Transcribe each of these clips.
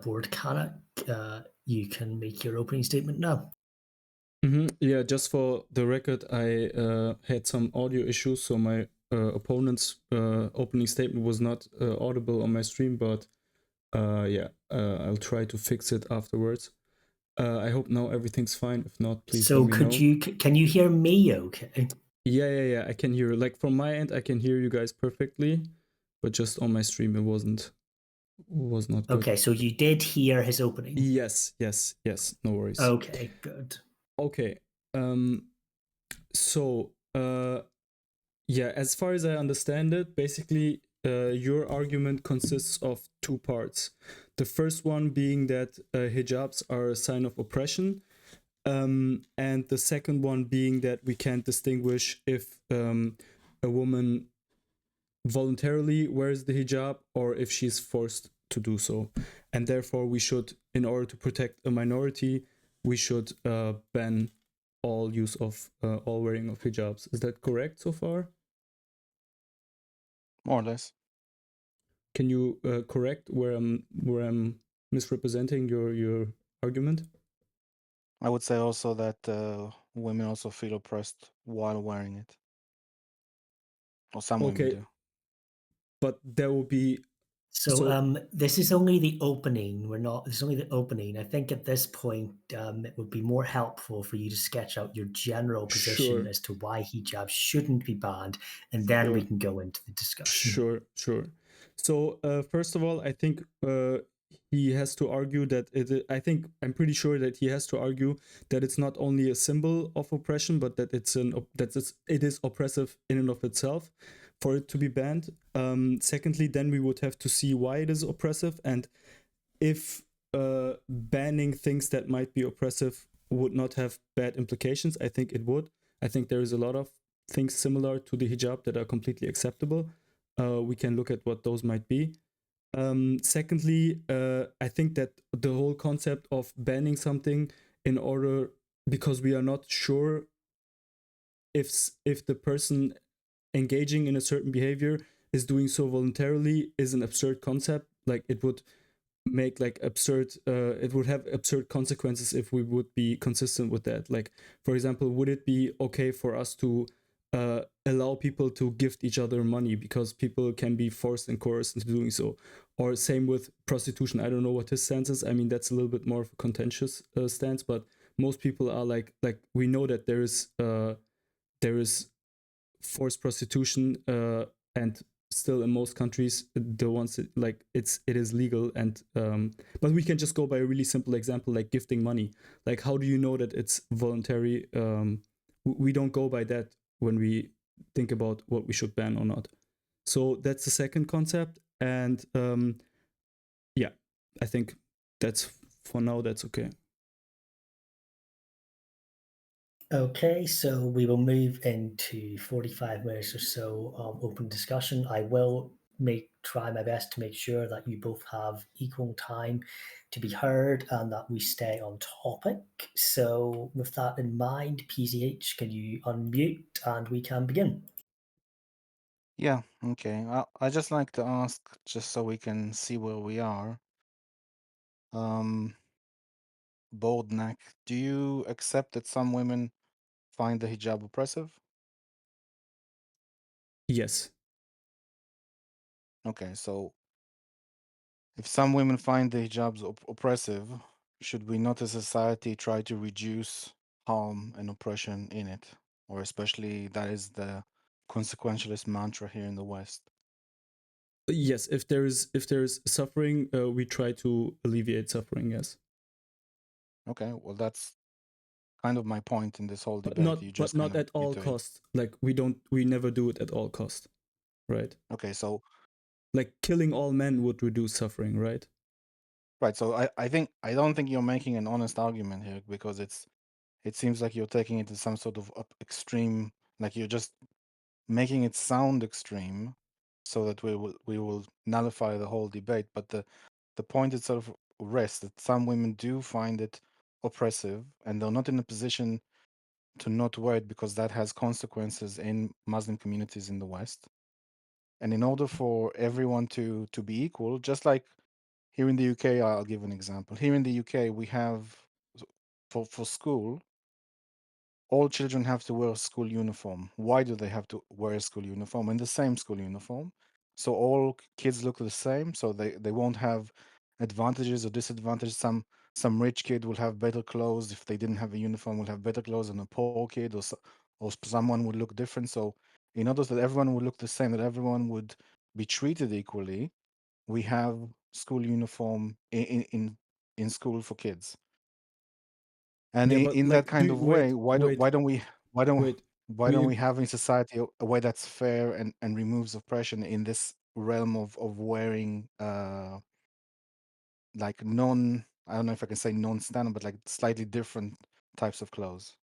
Board Canuck, you can make your opening statement now. Yeah, just for the record, I had some audio issues, so my opponent's opening statement was not audible on my stream, but I'll try to fix it afterwards. I hope now everything's fine. If not, please let So me know. can you hear me okay? Yeah, I can hear. Like from my end, I can hear you guys perfectly, but just on my stream, it was not good. Okay, so you did hear his opening. Yes. No worries. Okay, good. Okay. So, yeah, as far as I understand it, basically, your argument consists of two parts. The first one being that hijabs are a sign of oppression, and the second one being that we can't distinguish if a woman voluntarily wears the hijab or if she's forced to do so. And therefore, we should, in order to protect a minority, we should ban all use of all wearing of hijabs. Is that correct so far? More or less. Can you correct where I'm misrepresenting your argument? I would say also that women also feel oppressed while wearing it. Or some women Okay, do. but there will be So, this is only the opening. This is only the opening. I think at this point, it would be more helpful for you to sketch out your general position sure, as to why hijab shouldn't be banned, and then we sure. can go into the discussion. Sure. So first of all, I think he has to argue that I'm pretty sure that he has to argue that it's not only a symbol of oppression, but that it is oppressive in and of itself for it to be banned. Secondly, then we would have to see why it is oppressive, and if banning things that might be oppressive would not have bad implications. I think it would. I think there is a lot of things similar to the hijab that are completely acceptable. We can look at what those might be. Secondly, I think that the whole concept of banning something in order, because we are not sure if the person engaging in a certain behavior is doing so voluntarily, is an absurd concept. Like it would make like absurd it would have absurd consequences if we would be consistent with that. Like, for example, would it be okay for us to allow people to gift each other money because people can be forced and coerced into doing so? Or same with prostitution. I don't know what his stance is. I mean, that's a little bit more of a contentious stance, but most people are like we know that there is forced prostitution, and still in most countries the ones that, like, it is legal, and but we can just go by a really simple example like gifting money. Like, how do you know that it's voluntary? We don't go by that when we think about what we should ban or not. So that's the second concept, and yeah, I think that's, for now, that's okay. Okay, so we will move into 45 minutes or so of open discussion. I will try my best to make sure that you both have equal time to be heard and that we stay on topic. So with that in mind, PZH, can you unmute and we can begin? Yeah, okay. I just like to ask, just so we can see where we are. Boldneck, do you accept that some women find the hijab oppressive? Yes. Okay, so if some women find the hijabs oppressive, should we not as a society try to reduce harm and oppression in it? Or especially that is the consequentialist mantra here in the West. Yes, if there's suffering, we try to alleviate suffering. Yes. Okay, well that's kind of my point in this whole but debate. not You but just kind not of at all reiterate. cost. Like, we never do it at all cost, right? Okay, so Like, killing all men would reduce suffering, right? right, so I don't think you're making an honest argument here because it seems like you're taking it to some sort of extreme, like you're just making it sound extreme so that we will nullify the whole debate. But the point itself rests that some women do find it oppressive and they're not in a position to not wear it because that has consequences in Muslim communities in the West. And in order for everyone to be equal, just like here in the UK, I'll give an example. Here in the UK, we have for school, all children have to wear a school uniform. Why do they have to wear a school uniform? In the same school uniform. So all kids look the same, so they won't have advantages or disadvantages. Some rich kid will have better clothes. If they didn't have a uniform, will have better clothes than a poor kid, or someone would look different. So in order that everyone would look the same, that everyone would be treated equally, we have school uniform in school for kids. And Yeah, but in that like, kind of way, wait, why don't wait. why don't We we have in society a way that's fair and removes oppression in this realm of wearing like I don't know if I can say non-standard, but like slightly different types of clothes.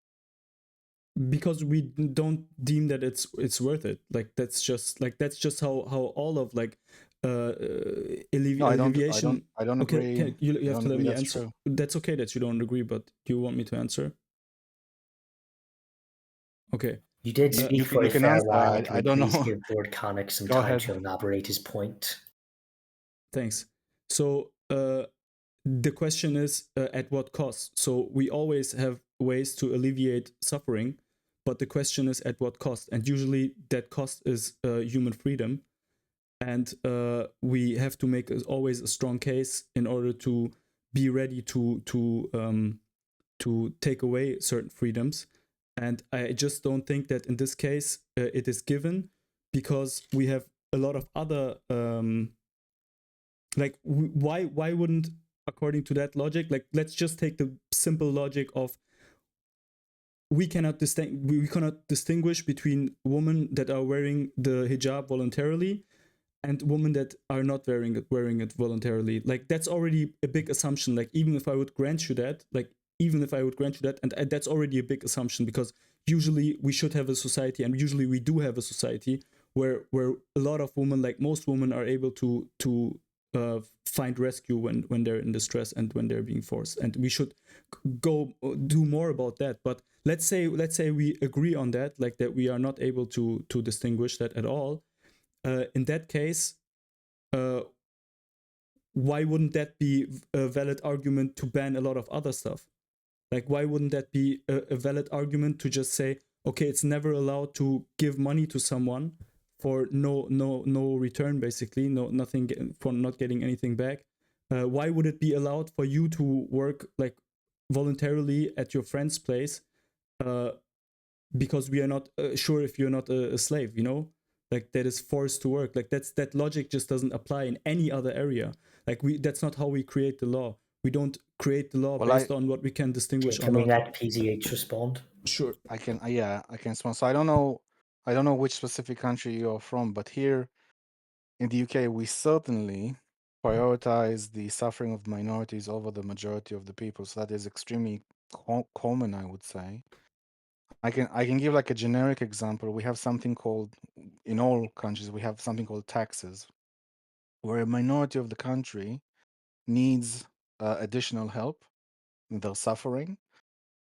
because we don't deem that it's worth it. Like that's just how all of like No, alleviation. I don't Okay, agree. you I have don't to let agree me that's answer. true. That's okay that you don't agree, but do you want me to answer? Okay. You did You speak you can for you a can fair answer. while. Can I we don't please know. give Lord Connick some Go time ahead. to elaborate his point? Thanks. So the question is at what cost? So we always have ways to alleviate suffering, but the question is at what cost? And usually that cost is human freedom. And we have to make always a strong case in order to be ready to take away certain freedoms. And I just don't think that in this case it is given, because we have a lot of other like why wouldn't, according to that logic, like let's just take the simple logic of we cannot distinguish between women that are wearing the hijab voluntarily and women that are not wearing it voluntarily. Like that's already a big assumption. Like even if I would grant you that, and that's already a big assumption, because usually we should have a society, and usually we do have a society where a lot of women, like most women, are able to find rescue when they're in distress and when they're being forced, and we should go do more about that. But let's say we agree on that, like that we are not able to distinguish that at all. In that case, uh, why wouldn't that be a valid argument to ban a lot of other stuff? Like, why wouldn't that be a valid argument to just say, okay, it's never allowed to give money to someone for no return, basically, nothing, for not getting anything back? Why would it be allowed for you to work like voluntarily at your friend's place? Because we are not sure if you're not a slave, like that is forced to work. Like that logic just doesn't apply in any other area. Like that's not how we create the law. We don't create the law Well, based on what we can Okay, distinguish or can we not. let PZH respond? Sure. I can I can respond. So I don't know which specific country you're from, but here in the UK we certainly prioritize the suffering of minorities over the majority of the people. So that is extremely common, I would say. I can give like a generic example. We have something called, in all countries we have something called taxes, where a minority of the country needs additional help, they're suffering,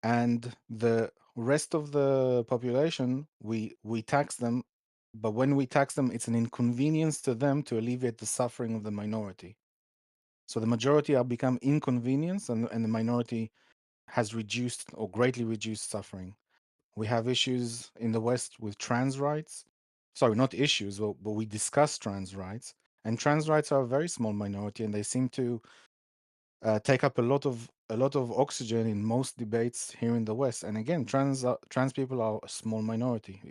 and the rest of the population we tax them, but when we tax them it's an inconvenience to them to alleviate the suffering of the minority. So the majority are become inconvenienced, and the minority has reduced or greatly reduced suffering. We have issues in the West with trans rights. Sorry, not issues, but we discuss trans rights, and trans rights are a very small minority, and they seem to take up a lot of oxygen in most debates here in the West. And again, trans people are a small minority,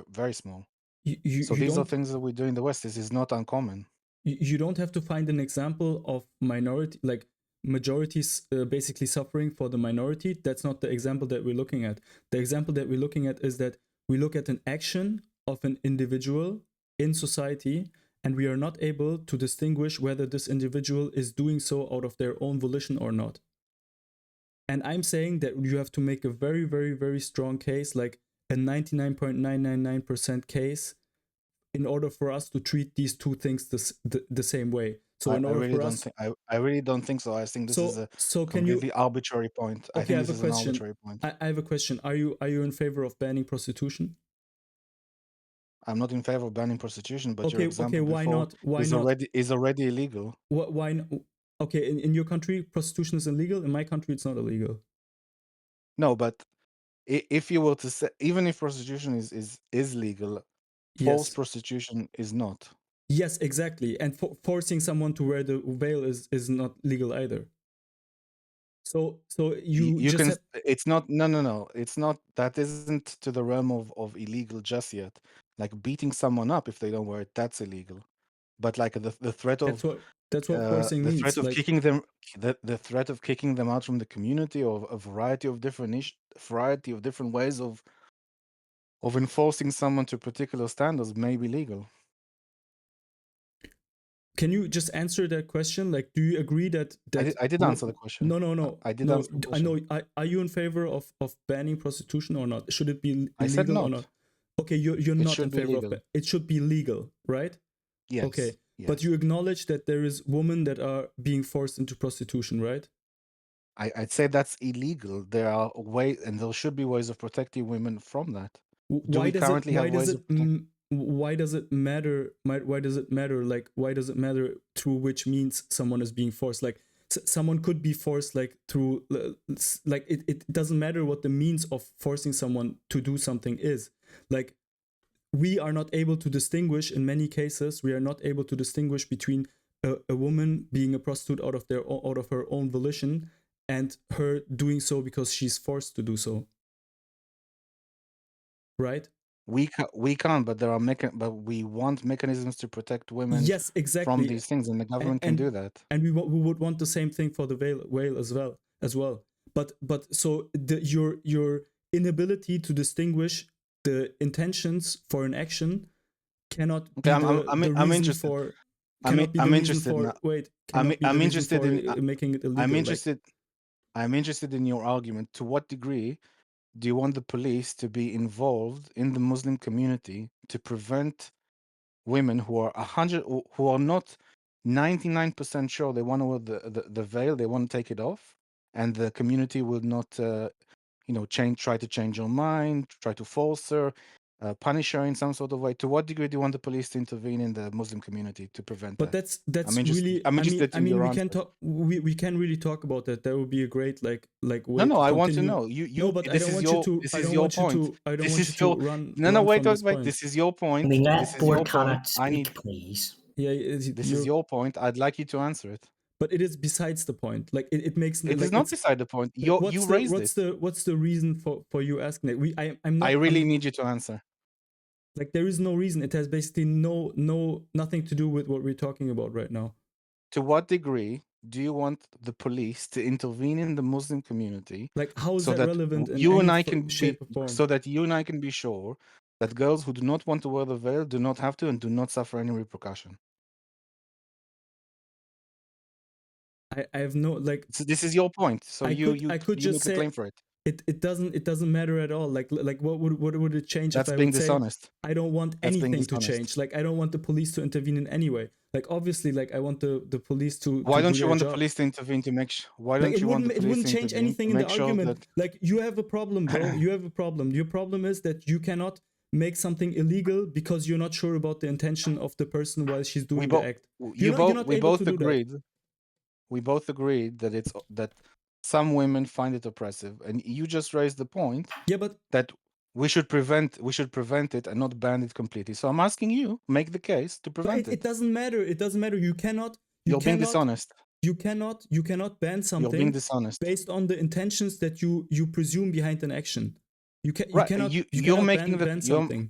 very small. So You these are don't things that we do in the West. This is not uncommon. you don't have to find an example of minority, like majorities basically suffering for the minority. That's not the example that we're looking at. The example that we're looking at is that we look at an action of an individual in society, and we are not able to distinguish whether this individual is doing so out of their own volition or not. And I'm saying that you have to make a very, very, very strong case, like a 99.999% case, in order for us to treat these two things the same way. So in I order really for don't us, think I really don't think so. I think this is a so can you? completely arbitrary point. I Okay, I think have this a is an question. arbitrary point. I have a question. Are you in favor of banning prostitution? I'm not in favor of banning prostitution, but your Okay, example why before not? Why not? is already illegal. Why okay, in your country, prostitution is illegal. In my country, it's not illegal. No, but if you were to say, even if prostitution is legal, false Yes. prostitution is not. Yes, exactly. And forcing someone to wear the veil is not legal either. So you You just can. have, It's not. No. It's not. That isn't to the realm of illegal just yet. Like beating someone up if they don't wear it, that's illegal. But like the threat of that's what forcing the threat means. of Like, kicking them, the threat of kicking them out from the community, or a variety of different ways of enforcing someone to particular standards may be legal. can you just answer that question? Like, do you agree that I did answer the question. No. I did answer the I question. know. Are you in favor of banning prostitution or not? Should it be I said illegal or not. not? Okay, you're It not in should be favor of legal. it. Should be legal, right? Yes. Okay, Yes. but you acknowledge that there is women that are being forced into prostitution, right? I'd say that's illegal. There are ways, and there should be ways of protecting women from that. Do we currently have ways of protecting? Why does it matter? Why does it matter? Like, why does it matter through which means someone is being forced? Like, someone could be forced, like through, like it doesn't matter what the means of forcing someone to do something is. Like, we are not able to distinguish in many cases. We are not able to distinguish between a woman being a prostitute out of her own volition and her doing so because she's forced to do so. Right? We can't, but there are but we want mechanisms to protect women Yes, from exactly. these things, and the government can do that. And we would want the same thing for the whale as well. But so your inability to distinguish the intentions for an action cannot be Okay, the I'm reason interested. for cannot be the I'm reason interested now. for wait cannot be the I'm reason interested for in. making it illegal. I'm Like, interested. I'm interested in your argument. To what degree do you want the police to be involved in the Muslim community to prevent women who are 100, who are not 99% sure they want to wear the veil, they want to take it off, and the community will not, try to change her mind, try to force her, punish her in some sort of way? To what degree do you want the police to intervene in the Muslim community to prevent but that? that's really, I'm I interested in mean your we answer. can talk, we can really talk about that. That would be a great like way No, to I want to continue. know. No, but I This don't is want you your to this is your point. I don't This want you is to your run wait, from this wait. point. This is your Can point. we This let is your board point. Kanat I need speak, please? Yeah, this is your point. I'd like you to answer it. but it is besides the point. Like, it makes It like is not it's beside the point. like, You raised it. what's the reason for you asking it? I'm I not really need you to answer. like, there is no reason. It has basically nothing to do with what we're talking about right now. To what degree do you want the police to intervene in the Muslim community? Like, how is so that that relevant in you any and I can be shape or form? so that you and I can be sure that girls who do not want to wear the veil do not have to and do not suffer any repercussion? I have no, like, So this is your point. So I could you just make a say claim for it. it doesn't matter at all. Like, what would it change if That's I being would say dishonest. I don't want That's being anything to dishonest. change? Like, I don't want the police to intervene in any way. Like, obviously, like, I want the police to Why do don't you their want job. the police to intervene to make sure? Why Like, don't you want the it police wouldn't to change intervene anything to in the make sure argument. that Like, you have a problem, bro. You have a problem. Your problem is that you cannot make something illegal because you're not sure about the intention of the person while she's we doing the both act. You're not we able to both do that. agreed we both agreed that it's that some women find it oppressive, and you just raised the point Yeah, but that we should prevent it and not ban it completely. So I'm asking you, make the case to prevent it doesn't matter. It doesn't matter. You cannot You're being dishonest. you cannot ban You're something being dishonest. based on the intentions that you presume behind an action. You Right. cannot You're making ban something.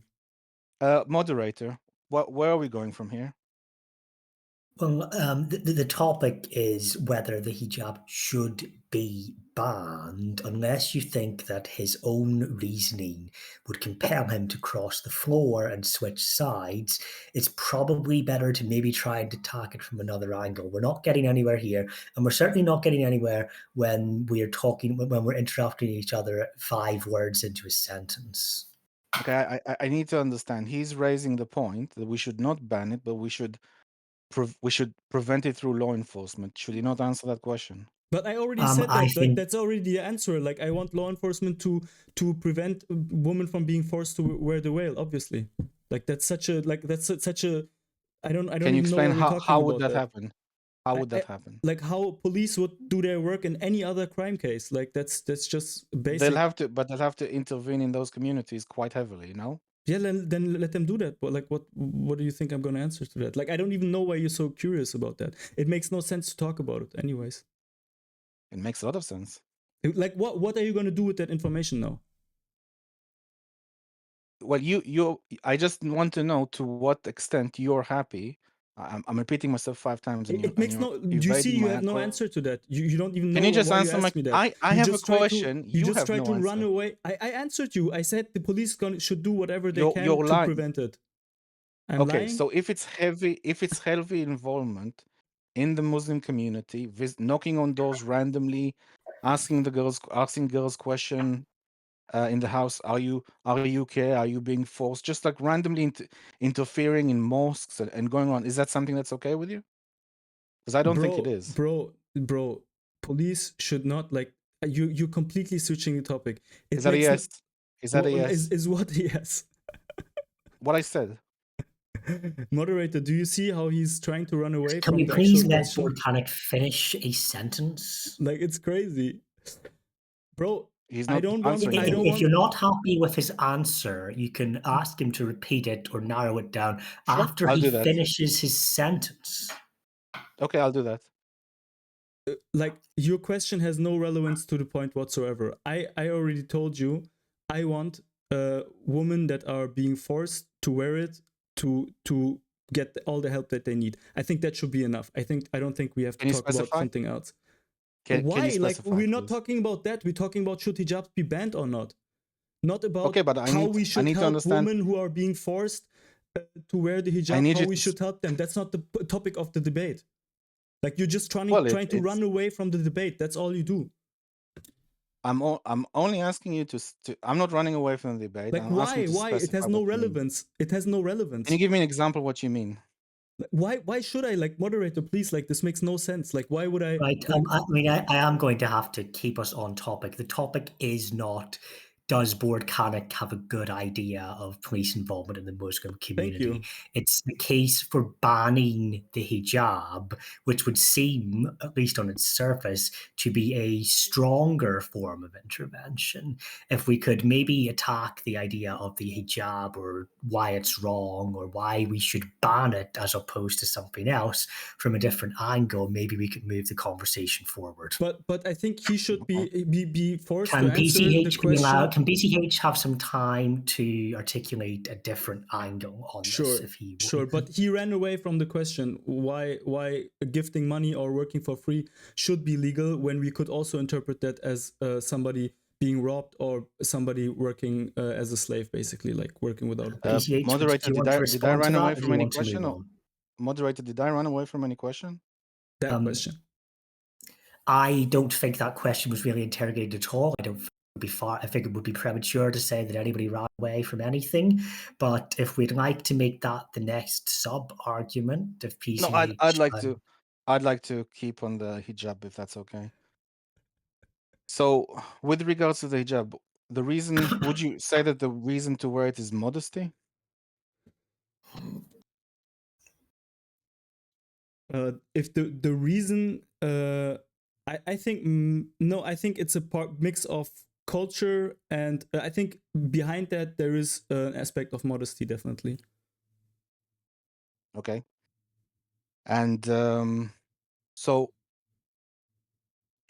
moderator. Where are we going from here? Well, the topic is whether the hijab should be banned, unless you think that his own reasoning would compel him to cross the floor and switch sides. It's probably better to maybe try and attack it from another angle. We're not getting anywhere here, and we're certainly not getting anywhere when we're talking, when we're interrupting each other 5 words into a sentence. Okay, I need to understand. He's raising the point that we should not ban it, but we should prevent it through law enforcement. Should he not answer that question? But I already said I that. think That's already the answer. Like, I want law enforcement to prevent women from being forced to wear the veil. Obviously, like, that's such a I don't Can you even know explain why we're talking how would about that happen? How would that happen? Like how police would do their work in any other crime case. Like that's just basic. They'll have to intervene in those communities quite heavily, no? Yeah, then let them do that. But like, what do you think I'm going to answer to that? Like, I don't even know why you're so curious about that. It makes no sense to talk about it, anyways. It makes a lot of sense. Like, what are you going to do with that information now? Well, I just want to know to what extent you're happy. I'm repeating myself 5 times, and It makes no. Do you see? You have no answer to that. You don't even know Can you just why answer you asked me that. I You have a just try question. you just have try no to answer. run away. I answered you. I said the police should do whatever they You're can to lying. prevent it. I'm Okay, lying. so if it's heavy involvement in the Muslim community, knocking on doors randomly, asking girls question in the house, are you okay? Are you being forced? Just like randomly interfering in mosques and going on. Is that something that's okay with you? Because I don't think it is. Bro, police should not like you completely switching the topic. Is that a yes? Is that a yes? Is what a yes? What I said. Moderator, do you see how he's trying to run away Can from we the please actual let question? Volcanic finish a sentence? Like, it's crazy. Bro, He's not I don't answering want. you. If you're not happy with his answer, you can ask him to repeat it or narrow it down after I'll he do that. finishes his sentence. Okay, I'll do that. Like, your question has no relevance to the point whatsoever. I already told you I want women that are being forced to wear it to get all the help that they need. I think that should be enough. I don't think we have to talk about something else. Can Why? you specify, like, we're not please? talking about that. We're talking about should hijabs be banned or not. Not about Okay, but how we should help women who are being forced to wear the hijab, how we should help them. That's not the topic of the debate. Like, you're just trying to run away from the debate. That's all you do. I'm only asking you to I'm not running away from the debate. Like, I'm asking why? It has no relevance. It has no relevance. Can you give me an example of what you mean? Why should I, like, moderator, please? Like, this makes no sense. Like, why would I? Right. Like, I mean, I am going to have to keep us on topic. The topic is not, does Board Canuck have a good idea of police involvement in the Muslim community? Thank you. It's the case for banning the hijab, which would seem, at least on its surface, to be a stronger form of intervention. If we could maybe attack the idea of the hijab or why it's wrong or why we should ban it as opposed to something else from a different angle, maybe we could move the conversation forward. But I think he should be forced Can to answer BCH the question. Can BCH have some time to articulate a different angle on this? If he Sure, but he ran away from the question why gifting money or working for free should be legal when we could also interpret that as somebody being robbed or somebody working as a slave, basically, like working without a pay. BCH, Moderator, did I run away from any question? Moderator, did I run away from any question? That question. I don't think that question was really interrogated at all. I think it would be premature to say that anybody ran away from anything. But if we'd like to make that the next sub argument, if PCH, No, I'd like to keep on the hijab if that's okay. So, with regards to the hijab, the reason would you say that the reason to wear it is modesty? If the reason, I think no, I think it's a mix of culture, and I think behind that there is an aspect of modesty, definitely. Okay. And so,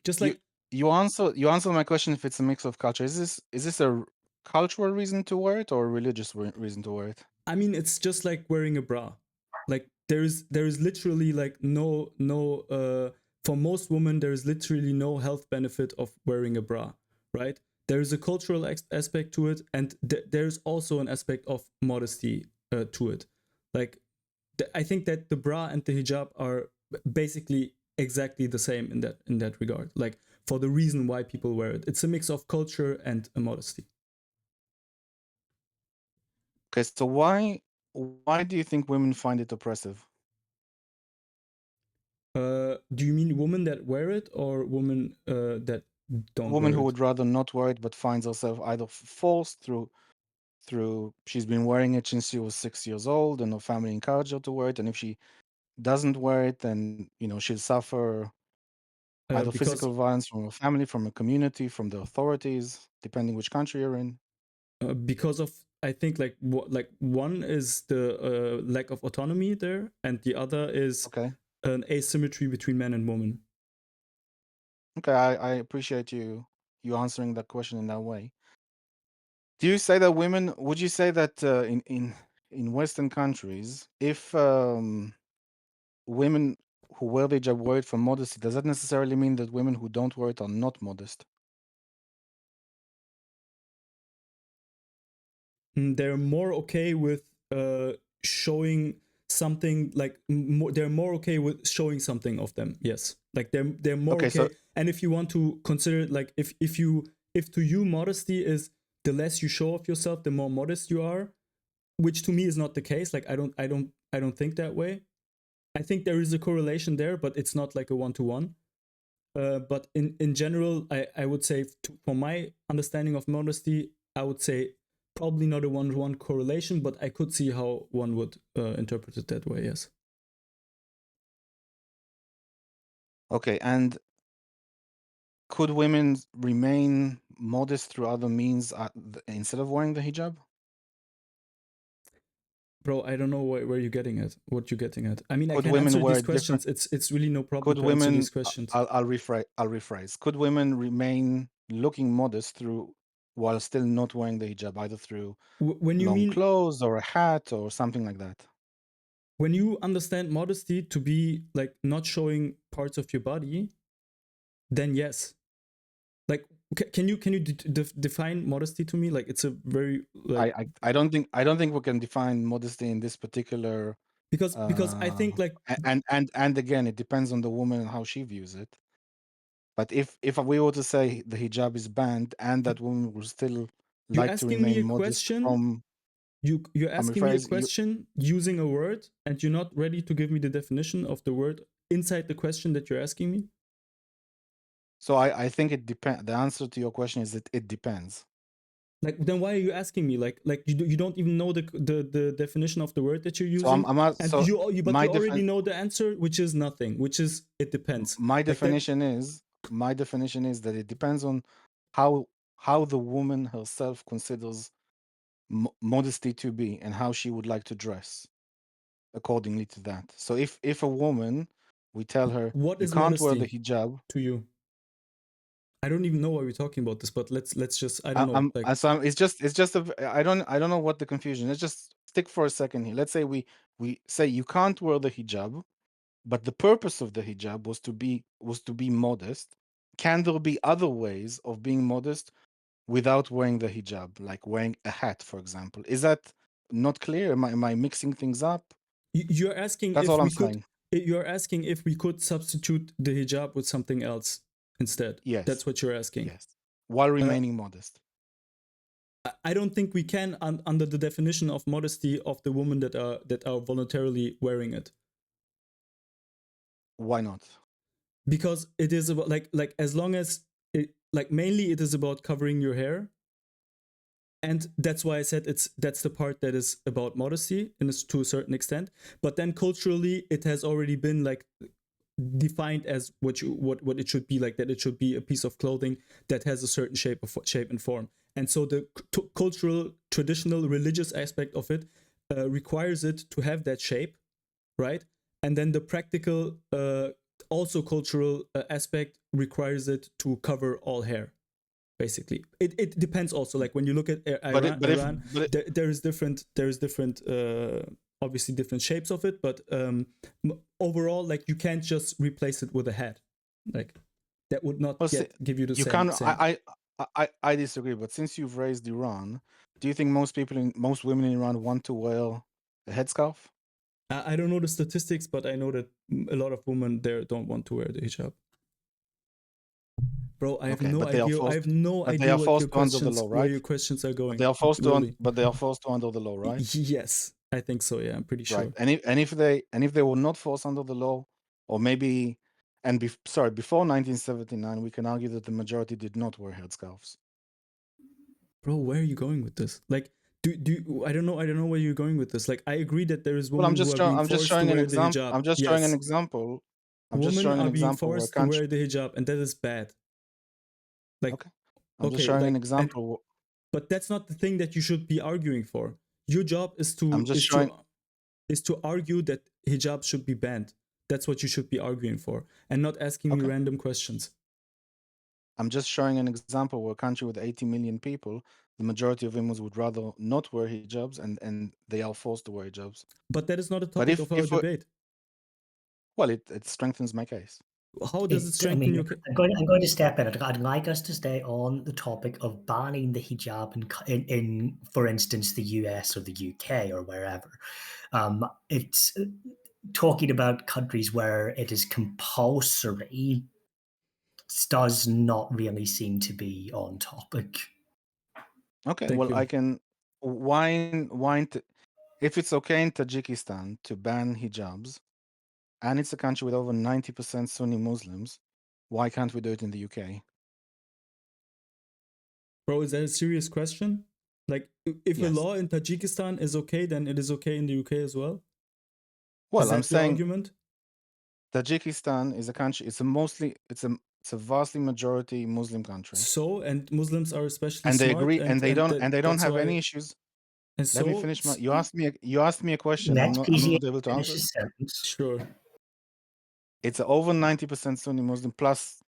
just like you answer my question if it's a mix of culture. Is this a cultural reason to wear it or a religious reason to wear it? I mean, it's just like wearing a bra. Like, there is literally like no for most women there is literally no health benefit of wearing a bra, right? There is a cultural aspect to it, and there's also an aspect of modesty to it. Like, I think that the bra and the hijab are basically exactly the same in that regard. Like, for the reason why people wear it, it's a mix of culture and a modesty. Okay, so why do you think women find it oppressive? Do you mean women that wear it or women that don't? Woman who would rather not wear it but finds herself either forced through she's been wearing it since she was 6 years old and her family encouraged her to wear it, and if she doesn't wear it, then she'll suffer either because physical violence from her family, from a community, from the authorities, depending which country you're in. Because of, I think, like one is the lack of autonomy there, and the other is Okay. an asymmetry between man and woman. Okay, I appreciate you answering that question in that way. Do you say that women? Would you say that in Western countries, if women who wear the hijab wear it for modesty, does that necessarily mean that women who don't wear it are not modest? They're more okay with showing something, like they're more okay with showing something of them. Yes, like they're more Okay, so okay. And if you want to consider, like, if to you modesty is the less you show of yourself, the more modest you are, which to me is not the case. Like, I don't think that way. I think there is a correlation there, but it's not like a one-to-one. But in general, I would say, for my understanding of modesty, I would say probably not a one-to-one correlation, but I could see how one would interpret it that way. Yes. okay, and could women remain modest through other means instead of wearing the hijab? Bro, I don't know where you're getting at. What you're getting at? I mean, I Could can women answer wear these different? questions. It's really no problem Could to answer women? these questions. I'll rephrase. Could women remain looking modest through while still not wearing the hijab, either through When you long mean, clothes or a hat or something like that? when you understand modesty to be like not showing parts of your body, then yes. Like, can you define modesty to me? Like, it's a very, like, I don't think we can define modesty in this particular. because I think, like, And again, it depends on the woman and how she views it. But if we were to say the hijab is banned and that woman will still you're like to asking me remain a modest question, from, you're I'm asking me a rephrase you. question using a word, and you're not ready to give me the definition of the word inside the question that you're asking me. So I think it depends. The answer to your question is that it depends. Like, then why are you asking me? Like you don't even know the definition of the word that you're So using, so but my you already know the answer, which is nothing, which is it depends. my Like that. definition is that it depends on how the woman herself considers modesty to be and how she would like to dress accordingly to that. So if a woman, we tell her What you is can't wear the modesty hijab. to you? I don't even know why we're talking about this, but let's just, I don't know, like, I don't know what the confusion is. Just stick for a second here. Let's say we say you can't wear the hijab, but the purpose of the hijab was to be modest. Can there be other ways of being modest without wearing the hijab, like wearing a hat, for example? Is that not clear? Am I mixing things up? you're asking That's if all I'm we could, saying. you're asking if we could substitute the hijab with something else instead. Yes, That's what you're asking. yes, while Uh, remaining modest. I don't think we can, under the definition of modesty of the women that are voluntarily wearing it, Why not? because it is about, like as long as it, like, mainly it is about covering your hair, and that's why I said that's the part that is about modesty to a certain extent. But then culturally, it has already been, like, defined as what it should be, like that it should be a piece of clothing that has a certain shape and form. And so the cultural, traditional, religious aspect of it requires it to have that shape, right? And then the practical, also cultural aspect requires it to cover all hair. Basically, it depends also. Like, when you look at But it, Iran, but it, there is different, obviously different shapes of it, but overall, like, you can't just replace it with a hat. Like, that would not well, see, give you the you same can't. same. I disagree. But since you've raised Iran, do you think most women in Iran want to wear a headscarf? I don't know the statistics, but I know that a lot of women there don't want to wear the hijab. Bro, I have Okay, no but they are idea. I have forced. no But they idea are what your forced to under the questions, law, where right? your questions are But they going. are forced to. Really? But they are forced to under the law, right? Yes, I think so. Yeah, I'm pretty Right. sure. And if they were not forced under the law, or maybe, before 1979, we can argue that the majority did not wear headscarves. Bro, where are you going with this? Like, I don't know where you're going with this. Like, I agree that there is Well, women who are being I'm just forced to showing an wear the example. hijab. I'm just showing an Yes, example. I'm just women showing an are being example where forced to country. wear the hijab, and that is bad. Like, Okay. I'm just okay, showing an like, and example. but that's not the thing that you should be arguing for. Your job is I'm to just showing. argue that hijab should be banned. That's what you should be arguing for, and not asking me Okay. random questions. I'm just showing an example where a country with 80 million people, the majority of women would rather not wear hijabs, and they are forced to wear hijabs. But that is not a But topic of our debate. well, it strengthens my case. How does it I strengthen mean, your case? I'm going to step in. I'd like us to stay on the topic of banning the hijab in for instance, the US or the UK or wherever. It's talking about countries where it is compulsory does not really seem to be on topic. Okay, Thank well, you. I can if it's okay in Tajikistan to ban hijabs, and it's a country with over 90% Sunni Muslims, why can't we do it in the UK? Bro, is that a serious question? Like, if a Yes. law in Tajikistan is okay, then it is okay in the UK as well? Well, Is I'm that your saying argument? Tajikistan is a country. It's a vastly majority Muslim country, So, and Muslims are especially and they smart, agree, and they don't that's have why. any issues. And Let me so, finish my. You asked me a question. Next I'm PCA not able to answer it. finishes sentence. sure. It's over 90% Sunni Muslim plus.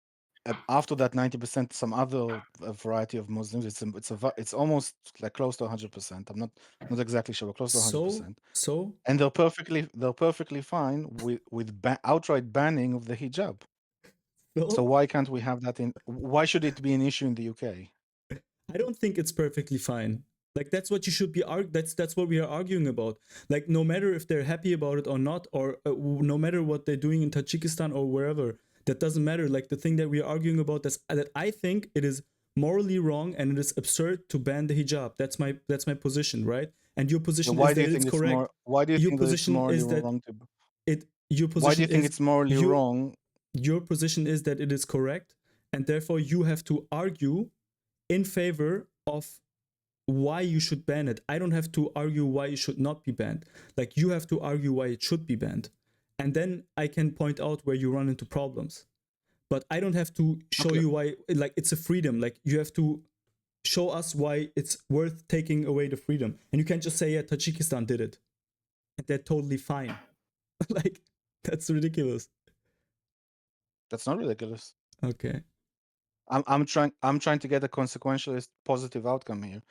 After that 90%, some other variety of Muslims. It's almost like close to 100%. I'm not exactly sure, but close to 100%. So, And they're perfectly fine with outright banning of the hijab. So so why can't we have that in? Why should it be an issue in the UK? I don't think it's perfectly fine. Like, that's what you should be that's what we are arguing about. Like, no matter if they're happy about it or not, or no matter what they're doing in Tajikistan or wherever, that doesn't matter. Like, the thing that we are arguing about is that I think it is morally wrong and it is absurd to ban the hijab. That's my position, right? And your position Why is do you that it's think it's correct. more? Why do you Your think that it's position morally is that wrong to? your Why do position you think is it's morally you wrong? your position is that it is correct, and therefore you have to argue in favor of why you should ban it. I don't have to argue why it should not be banned. Like, you have to argue why it should be banned. And then I can point out where you run into problems. But I don't have to show Okay, you why, like, it's a freedom. Like, you have to show us why it's worth taking away the freedom. And you can't just say, yeah, Tajikistan did it. And they're totally fine. Like, that's ridiculous. that's not ridiculous. Okay. I'm trying to get a consequentialist positive outcome here.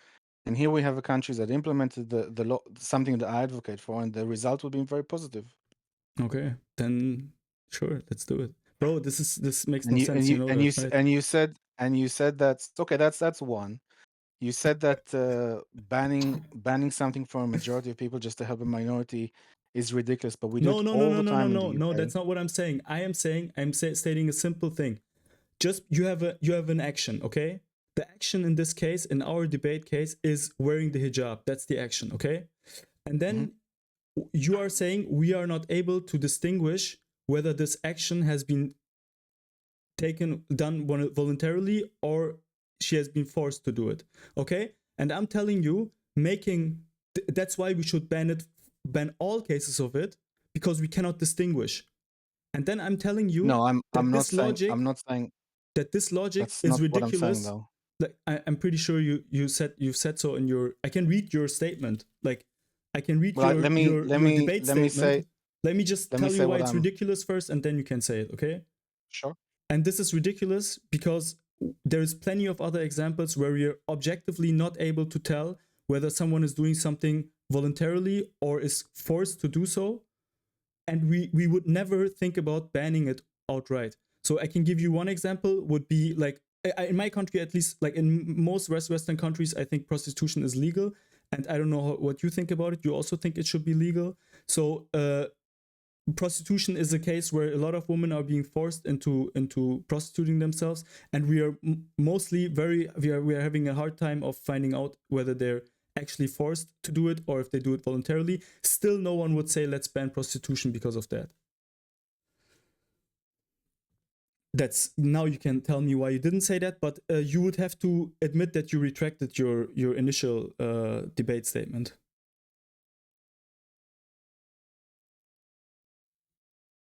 And here we have a country that implemented the law, something that I advocate for, and the result will be very positive. Okay. Then sure, let's do it. Bro, this makes And no you and sense, you you know and you that, s- right? and you said that's okay. That's one. You said that banning something for a majority of people just to help a minority is ridiculous, but we do No, it no, no, all no, the no, no, time in no, the no. UK. That's not what I'm saying. I'm stating a simple thing. Just you have an action, okay? The action in this case, in our debate case, is wearing the hijab. That's the action, okay? And Mhm. then you are saying we are not able to distinguish whether this action has been done voluntarily or she has been forced to do it, okay? And I'm telling you, that's why we should ban all cases of it, because we cannot distinguish. And then I'm telling you No, that this I'm logic not saying that's is not what I'm saying ridiculous. though. Like, I'm pretty sure you've said so in your. I can read your statement. Like, I can read Well, let me your debate statement. Let me just let me tell say you why what it's I'm ridiculous first, and then you can say it. Okay? sure. And this is ridiculous because there is plenty of other examples where we are objectively not able to tell whether someone is doing something voluntarily or is forced to do so, and we would never think about banning it outright. So I can give you one example. Would be like, in my country, at least, like in most Western countries, I think prostitution is legal, and I don't know what you think about it. You also think it should be legal. So prostitution is a case where a lot of women are being forced into prostituting themselves, and we are mostly we are having a hard time of finding out whether they're actually forced to do it or if they do it voluntarily. Still, no one would say let's ban prostitution because of that. that's now you can tell me why you didn't say that, but you would have to admit that you retracted your initial debate statement.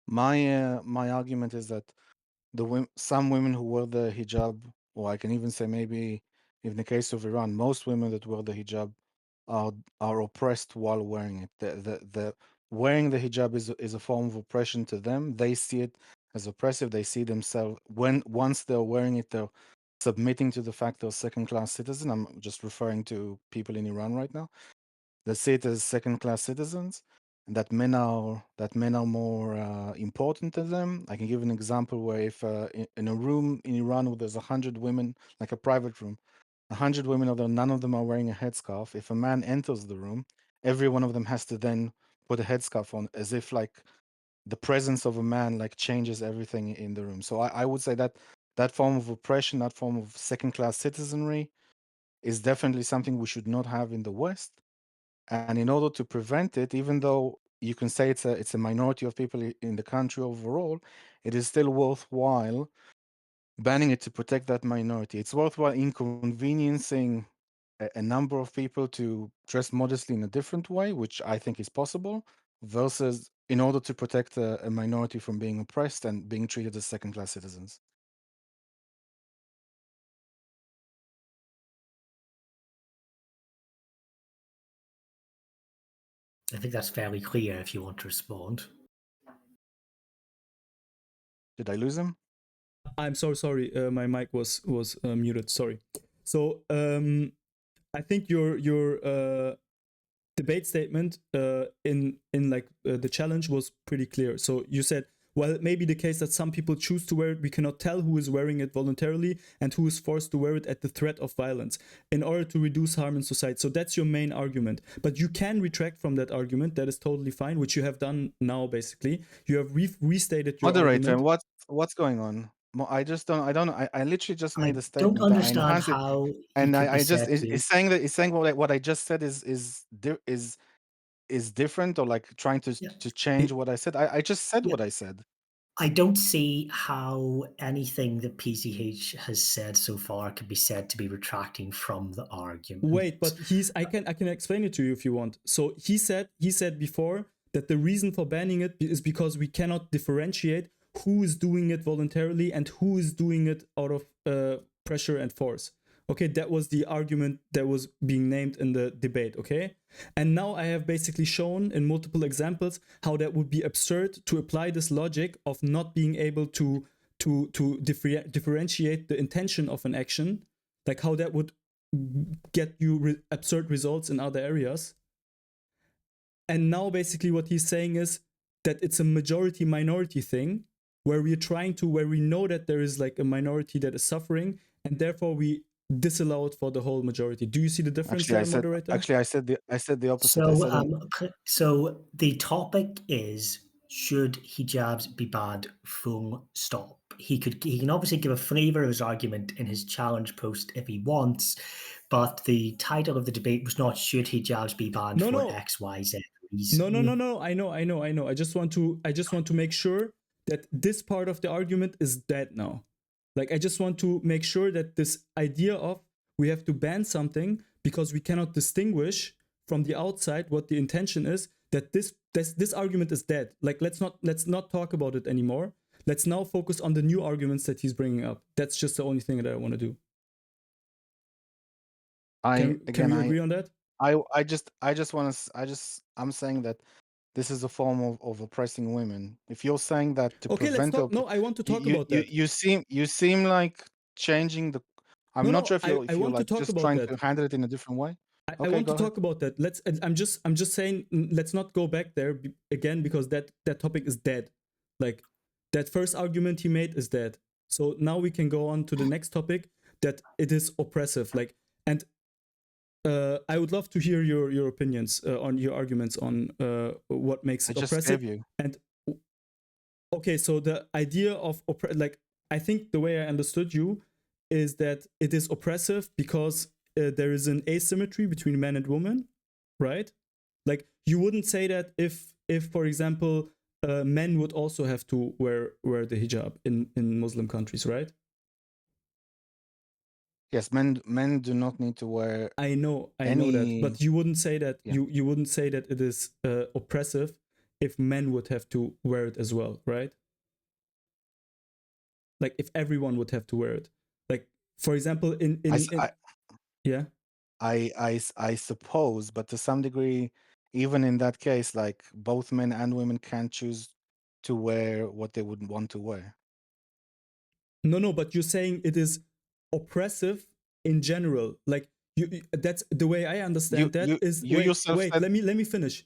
My argument is that some women who wear the hijab, or I can even say maybe in the case of Iran, most women that wear the hijab are oppressed while wearing it. The wearing the hijab is a form of oppression to them. They see it as oppressive. They see themselves once they're wearing it, they're submitting to the fact they're second-class citizen. I'm just referring to people in Iran right now. They see it as second-class citizens, and that men are more important to them. I can give an example where if in a room in Iran where there's 100 women, like a private room, 100 women, although none of them are wearing a headscarf, if a man enters the room, every one of them has to then put a headscarf on, as if like the presence of a man like changes everything in the room. So I would say that that form of oppression, that form of second-class citizenry, is definitely something we should not have in the West. And in order to prevent it, even though you can say it's a minority of people in the country overall, it is still worthwhile banning it to protect that minority. It's worthwhile inconveniencing a number of people to dress modestly in a different way, which I think is possible, versus in order to protect a minority from being oppressed and being treated as second-class citizens. I think that's fairly clear if you want to respond. Did I lose him? I'm so sorry. My mic was muted. Sorry. So I think your debate statement in like the challenge was pretty clear. So you said, well, it may be the case that some people choose to wear it. We cannot tell who is wearing it voluntarily and who is forced to wear it at the threat of violence in order to reduce harm in society. So that's your main argument. But you can retract from that argument. That is totally fine, which you have done now, basically. You have restated your Moderator, argument. what's going on? I just don't. I literally just I made a don't statement. I understand enhanced it, how he and could be I just said to. is saying that what I just said is different, or like trying Yeah, to change It, what I said. I just said yeah. what I said. I don't see how anything that PCH has said so far could be said to be retracting from the argument. Wait, but I can explain it to you if you want. So he said before that the reason for banning it is because we cannot differentiate who is doing it voluntarily and who is doing it out of pressure and force. Okay, that was the argument that was being named in the debate, okay? And now I have basically shown in multiple examples how that would be absurd to apply this logic of not being able to differentiate the intention of an action, like how that would get you absurd results in other areas. And now basically what he's saying is that it's a majority minority thing where we know that there is like a minority that is suffering, and therefore we disallow it for the whole majority. Do you see the difference there, moderator? I said the opposite. I So, said so the topic is, should hijabs be banned? Full stop. He can obviously give a flavour of his argument in his challenge post if he wants, but the title of the debate was not "Should hijabs be banned for X, Y, Z reason?" No. I know. I just want to make sure that this part of the argument is dead now. Like I just want to make sure that this idea of we have to ban something because we cannot distinguish from the outside what the intention is, that this argument is dead. Like let's not talk about it anymore. Let's now focus on the new arguments that he's bringing up. That's just the only thing that I want to do. Can we agree on that? I'm saying that this is a form of oppressing women. If you're saying that to Okay, let's prevent talk. No, I want to talk about that. you seem like changing the. I'm not No, sure if I you're want to like talk just about trying that. to handle it in a different way. I Okay, want go to ahead. talk about that. I'm just saying, let's not go back there again because that topic is dead. Like that first argument he made is dead. So now we can go on to the next topic, that it is oppressive. Like, and I would love to hear your opinions on your arguments on what makes I it just oppressive. gave you. And okay, so the idea of like I think the way I understood you is that it is oppressive because there is an asymmetry between man and woman, right? Like you wouldn't say that if for example men would also have to wear the hijab in Muslim countries, right? Yes, men do not need to wear I know any. that, but you wouldn't say that Yeah. you wouldn't say that it is oppressive if men would have to wear it as well, right? Like if everyone would have to wear it. Like for example, yeah. I suppose, but to some degree, even in that case, like both men and women can choose to wear what they would want to wear. No, but you're saying it is oppressive in general. Like that's the way I understand that is You yourself wait, said let me finish.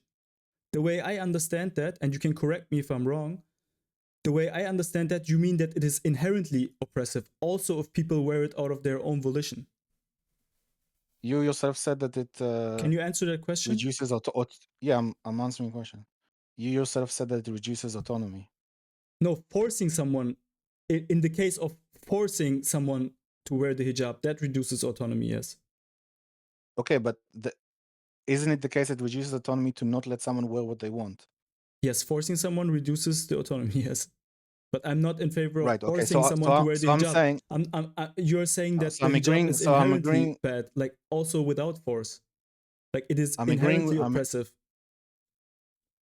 The way I understand that, and you can correct me if I'm wrong, the way I understand that, you mean that it is inherently oppressive, also if people wear it out of their own volition. you yourself said that it Can you answer that question? reduces yeah, I'm answering the question. You yourself said that it reduces autonomy. No, forcing someone, in the case of forcing someone to wear the hijab, that reduces autonomy, yes. Okay, but isn't it the case that it reduces autonomy to not let someone wear what they want? Yes, forcing someone reduces the autonomy, yes. But I'm not in favor of Right. Okay. forcing someone to wear the I'm hijab. saying. You're saying that So the I'm hijab agreeing. is So I'm inherently agreeing. bad, like also without force. Like it is I'm inherently agreeing. oppressive.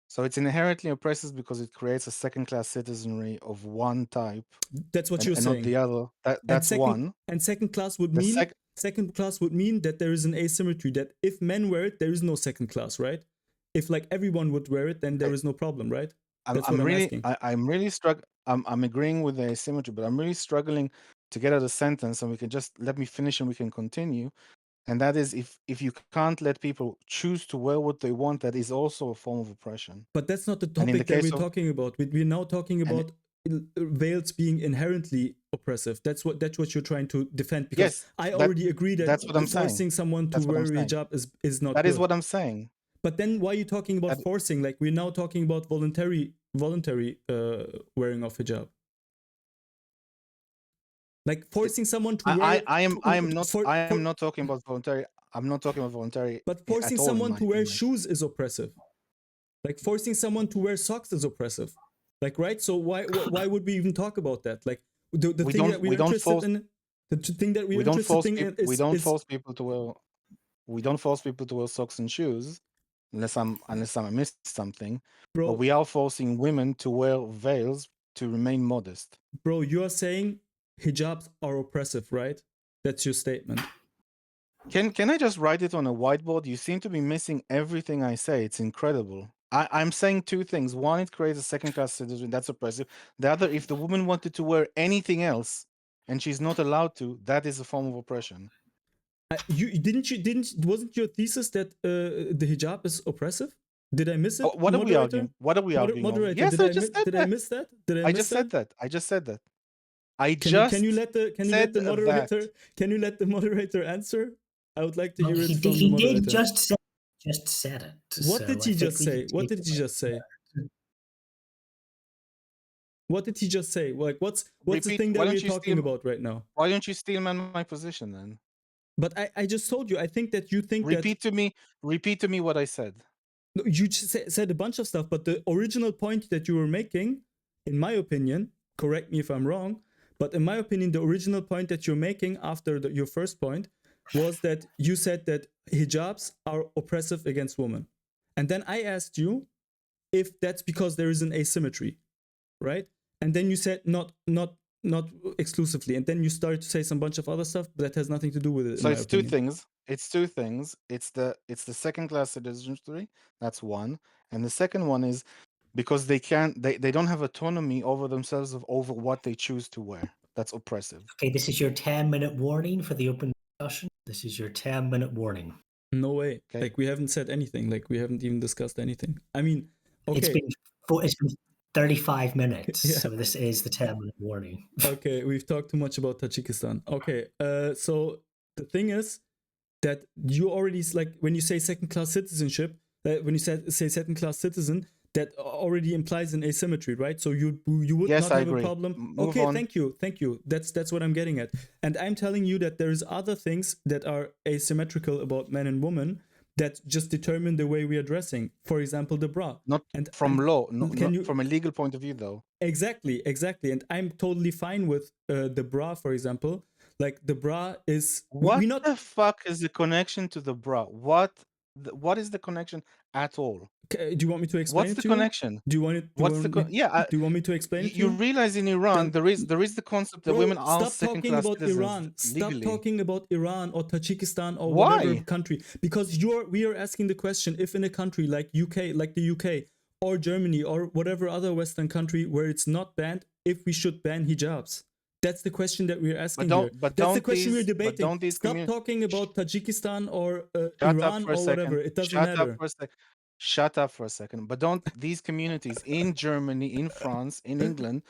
So it's inherently oppressive because it creates a second-class citizenry of one type. That's what you're and not saying. the other. That's one. And second class would The mean sec- second class would mean that there is an asymmetry. That if men wear it, there is no second class, right? If like everyone would wear it, then there I, is no problem, right? I'm, That's what I'm I'm really, asking. I'm really struggling. I'm agreeing with the asymmetry, but I'm really struggling to get out a sentence, and we can just let me finish, and we can continue. And that is, if you can't let people choose to wear what they want, that is also a form of oppression. But that's not the And in the topic that case we're of, talking about. We're now talking and about veils being inherently oppressive. That's what you're trying to defend. Because yes, I already agree that's what that I'm saying. forcing someone to That's what wear I'm a saying. hijab is not That good. is what I'm saying. But then why are you talking about forcing? Like we're now talking about voluntary wearing of hijab. Like forcing someone to wear it. I am not talking about voluntary. I'm not talking about voluntary But forcing at all. someone to wear shoes is oppressive. Like forcing someone to wear socks is oppressive. Like right? So why would we even talk about that? Like the thing that we're interested in, the thing that we're interested in is we don't force people to wear. We don't force people to wear socks and shoes, unless I missed something. Bro, but we are forcing women to wear veils to remain modest. Bro, you are saying hijabs are oppressive, right? That's your statement. Can I just write it on a whiteboard? You seem to be missing everything I say. It's incredible. I'm saying two things. One, it creates a second-class citizen. That's oppressive. The other, if the woman wanted to wear anything else and she's not allowed to, that is a form of oppression. Wasn't your thesis that the hijab is oppressive? Did I miss it? Oh, what are we arguing? What are we arguing over? Moderator, Yes, I just said did that. I miss that? Did I I miss just said that. I just said that. I Can just you let the said moderator that. Can you let the moderator answer? I would like to hear it from the He moderator. did just said it. What did he just say? What did he just say? What did he just say? Like, what's the thing that we're talking about right now? Why don't you steal my position then? But I just told you. I think that you think Repeat to me what I said. No, you just said a bunch of stuff, but the original point that you were making, in my opinion, correct me if I'm wrong, but in my opinion, the original point that you're making after your first point was that you said that hijabs are oppressive against women. And then I asked you if that's because there is an asymmetry, right? And then you said not exclusively. And then you started to say some bunch of other stuff, but that has nothing to do with it. So it's two things. It's two things. It's the second-class citizenry. That's one. And the second one is because they don't have autonomy over themselves over what they choose to wear. That's oppressive. Okay, this is your 10-minute warning for the open discussion. This is your 10-minute warning. No way. Okay. Like we haven't said anything. Like we haven't even discussed anything. I mean, okay. It's been 35 minutes, yeah. So this is the 10-minute warning. Okay, we've talked too much about Tajikistan. Okay, so the thing is that you already, like, when you say second-class citizenship, when you say second-class citizen, that already implies an asymmetry, right? So you would yes, not I have agree. a problem. Move okay, on. thank you. That's what I'm getting at. And I'm telling you that there's other things that are asymmetrical about men and women, that just determine the way we are dressing. For example, the bra. Not And from law, can not you from a legal point of view, though. exactly? And I'm totally fine with the bra, for example. Like the bra is What we not. the fuck is the connection to the bra? What is the connection at all? Do you want me to explain What's it the to you? connection? Do you want it? Do you What's the want me, yeah? do you want me to explain it to You you? realize in Iran Then, there is the concept that bro, women are stop second talking class about citizens Iran. Stop legally. talking about Iran or Tajikistan or whatever Why? country, because we are asking the question: if in a country like the UK or Germany or whatever other Western country where it's not banned, if we should ban hijabs. That's the question that we're asking here. That's the question we're debating. Stop talking about Tajikistan or Shut up Iran for a or whatever. second. It doesn't Shut up matter. for a second. Shut up for a second. But don't these communities in Germany, in France, in England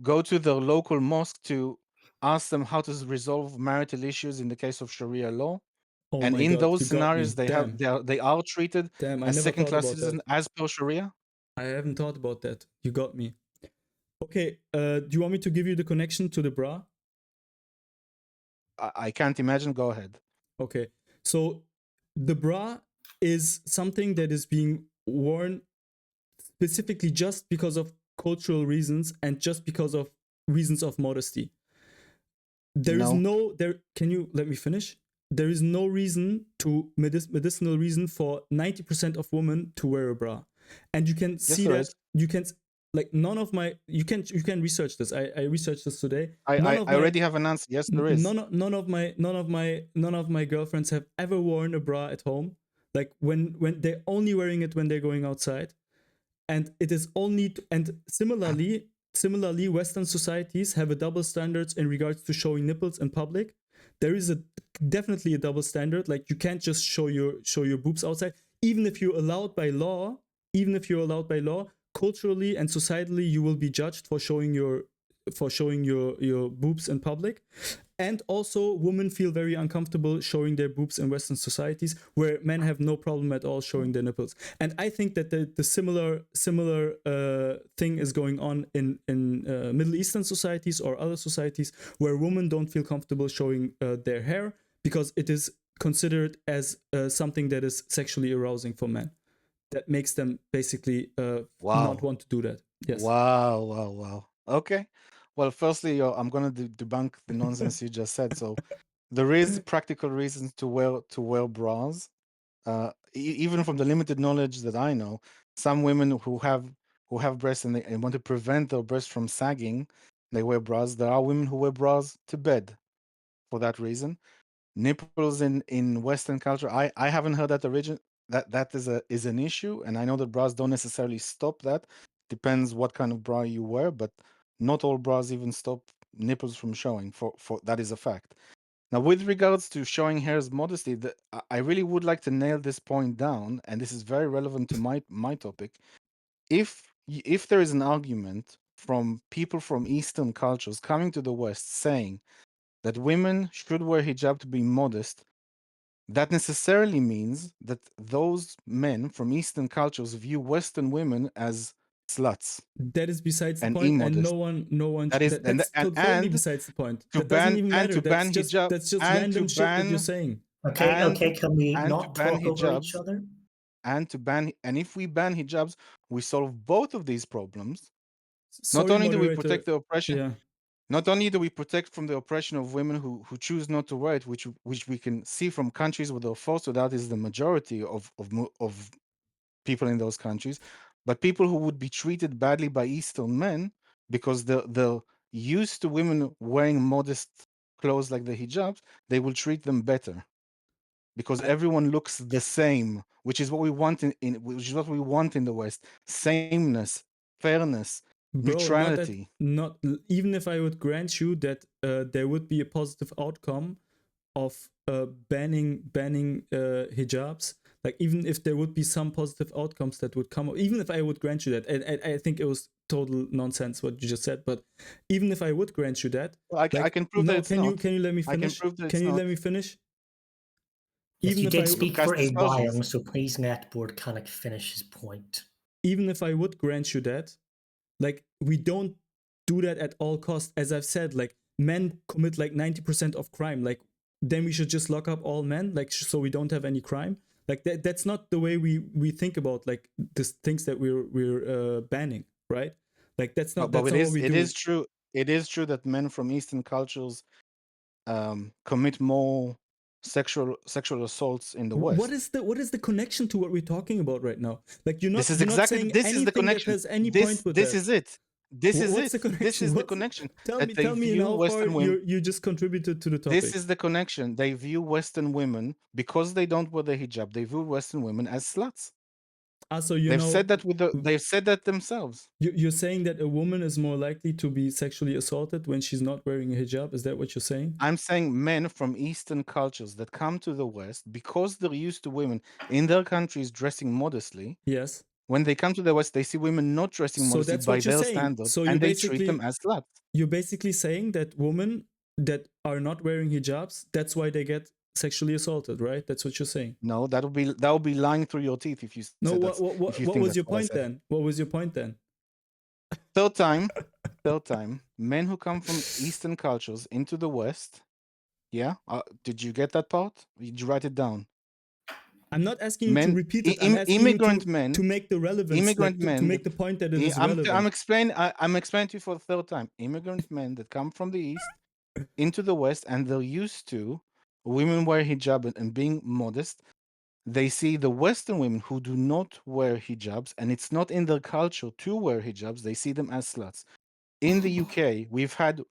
go to the local mosque to ask them how to resolve marital issues in the case of Sharia law? Oh And my in God, those you got me. scenarios, Damn. they are treated Damn, I as never second thought class about citizens that. as per Sharia. I haven't thought about that. You got me. Okay, do you want me to give you the connection to the bra? I can't imagine. Go ahead. Okay, so the bra is something that is being worn specifically just because of cultural reasons and just because of reasons of modesty. There is No. there. Can you let me finish? There is no reason to medicinal reason for 90% of women to wear a bra, and you can Yes, see there that is. you can like none of my you can research this. I researched this today. None of I my already have an answer. Yes, there is. none of my girlfriends have ever worn a bra at home. Like when they're only wearing it when they're going outside, and it is only and similarly Western societies have a double standards in regards to showing nipples in public. There is definitely a double standard. Like you can't just show your boobs outside, even if you're allowed by law. Even if you're allowed by law, culturally and societally, you will be judged for showing your boobs in public. And also, women feel very uncomfortable showing their boobs in Western societies, where men have no problem at all showing their nipples. And I think that the similar thing is going on in Middle Eastern societies or other societies where women don't feel comfortable showing their hair because it is considered as something that is sexually arousing for men. That makes them basically not Wow. want to do that. Yes. Wow. Okay. Well, firstly, I'm gonna debunk the nonsense you just said. So there is practical reasons to wear bras. Even from the limited knowledge that I know, some women who have breasts and they want to prevent their breasts from sagging, they wear bras. There are women who wear bras to bed for that reason. Nipples in Western culture, I haven't heard that origin that is an issue, and I know that bras don't necessarily stop that. Depends what kind of bra you wear, but not all bras even stop nipples from showing. For that is a fact. Now, with regards to showing hair's modesty, I really would like to nail this point down, and this is very relevant to my topic. If there is an argument from people from Eastern cultures coming to the West saying that women should wear hijab to be modest, that necessarily means that those men from Eastern cultures view Western women as sluts That is besides the and point, and immodest. no one That is that's totally besides the point. to That doesn't ban even matter. hijab That's just and random shit that you're saying. Okay, okay, can we and to not ban talk over each hijabs other? and if we ban hijabs, we solve both of these problems. Not Sorry, only do we moderator. protect the oppression, Yeah, not only do we protect from the oppression of women who choose not to wear it, which we can see from countries where they're forced to, that is the majority of people in those countries, but people who would be treated badly by Eastern men because they're used to women wearing modest clothes like the hijabs, they will treat them better because I, everyone looks the same, which is what we want which is what we want in the West: sameness, fairness, bro, neutrality. not even if I would grant you that there would be a positive outcome of banning hijabs, like even if there would be some positive outcomes that would come, even if I would grant you that, I think it was total nonsense what you just said, but even if I would grant you that, Well, I like can prove that no, it's not. can you let me I can finish? prove that Can it's you not. let me finish? Yes, Even you if did I speak Cast for a aspersions. while, so please, Netboard, kind of finish his point. even if I would grant you that, like we don't do that at all costs. As I've said, like men commit like 90% of crime. Like then we should just lock up all men, like so we don't have any crime. Like that's not the way we think about like the things that we're banning, right? Like that's not But what we it do. is true. It is true that men from Eastern cultures commit more sexual assaults in the What West. is the connection to what we're talking about right now? Like you're This is not exactly saying this is the anything that connection. has any point with This that. is it. This is What's the it. This connection? is the What's connection tell that me they in view how far Western women. you just contributed to the This topic. is the connection. They view Western women because they don't wear the hijab. They view Western women as sluts. So They've said that they've said that themselves. You're saying that a woman is more likely to be sexually assaulted when she's not wearing a hijab? Is that what you're saying? I'm saying men from Eastern cultures that come to the West because they're used to women in their countries dressing modestly. Yes. When they come to the West, they see women not dressing So modestly that's by what you're their saying. standards, So and they treat them as sluts. you're basically saying that women that are not wearing hijabs, that's why they get sexually assaulted, right? That's what you're saying. No, that would be lying through your teeth if you No, said that's if you what think was that's your what I point said. then? What was your point then? Third time, men who come from Eastern cultures into the West. Yeah, did you get that part? Did you write it down? I'm not asking you to Men, repeat it. I'm asking you immigrant men, to make the relevance, immigrant like to men. make the point that it is relevant. I'm explaining. I'm explaining to you for the third time. Immigrant men that come from the East into the West, and they're used to women wear hijab and being modest. They see the Western women who do not wear hijabs, and it's not in their culture to wear hijabs. They see them as sluts. In the UK, we've had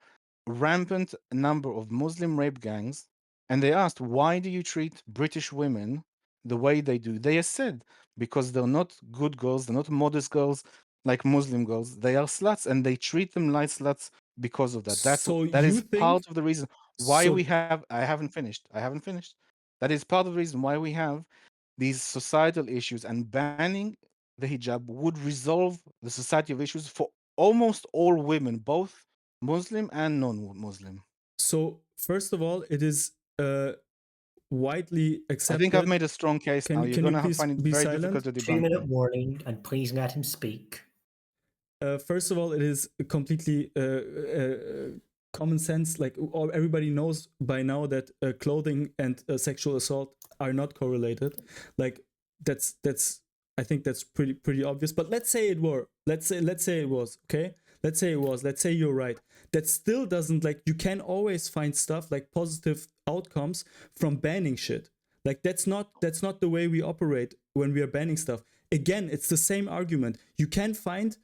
rampant number of Muslim rape gangs, and they asked, why do you treat British women the way they do? They said, because they're not good girls, they're not modest girls like Muslim girls. They are sluts, and they treat them like sluts because of that. So That you is think part of the reason why so we have. I haven't finished. That is part of the reason why we have these societal issues, and banning the hijab would resolve the society of issues for almost all women, both Muslim and non-Muslim. so first of all, it is widely I think I've accepted. made a strong case now. You're Can you gonna please find it be very silent? difficult to 2 debunk minute me. warning, and please let him speak. First of all, it is completely common sense. Like everybody knows by now that clothing and sexual assault are not correlated. Like that's I think that's pretty obvious. But let's say it were. Let's say it was. Okay. Let's say it was. Let's say you're right. That still doesn't, like, you can always find stuff like positive outcomes from banning shit. Like that's not the way we operate when we are banning stuff. Again, it's the same argument. You can find